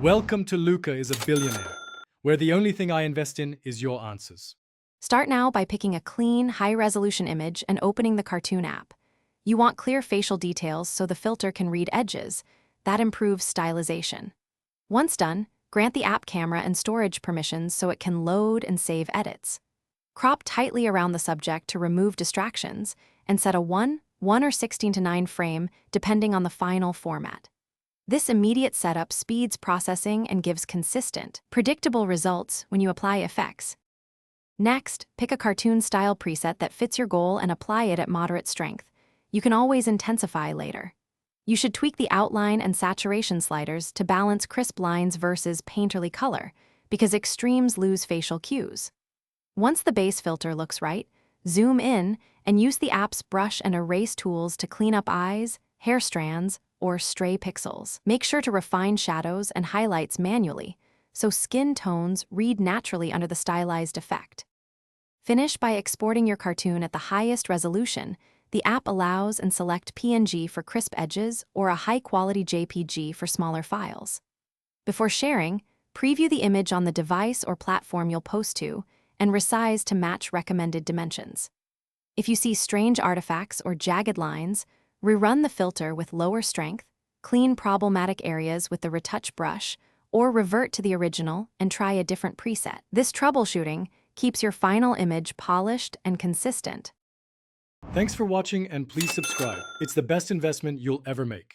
Welcome to Luca is a Billionaire, where the only thing I invest in is your answers. Start now by picking a clean, high-resolution image and opening the cartoon app. You want clear facial details so the filter can read edges. That improves stylization. Once done, grant the app camera and storage permissions so it can load and save edits. Crop tightly around the subject to remove distractions, and set a 1 or 16:9 frame depending on the final format. This immediate setup speeds processing and gives consistent, predictable results when you apply effects. Next, pick a cartoon-style preset that fits your goal and apply it at moderate strength. You can always intensify later. You should tweak the outline and saturation sliders to balance crisp lines versus painterly color, because extremes lose facial cues. Once the base filter looks right, zoom in and use the app's brush and erase tools to clean up eyes, hair strands, or stray pixels. Make sure to refine shadows and highlights manually, so skin tones read naturally under the stylized effect. Finish by exporting your cartoon at the highest resolution. The app allows and select PNG for crisp edges or a high-quality JPG for smaller files. Before sharing, preview the image on the device or platform you'll post to and resize to match recommended dimensions. If you see strange artifacts or jagged lines, rerun the filter with lower strength, clean problematic areas with the retouch brush, or revert to the original and try a different preset. This troubleshooting keeps your final image polished and consistent. Thanks for watching, and please subscribe. It's the best investment you'll ever make.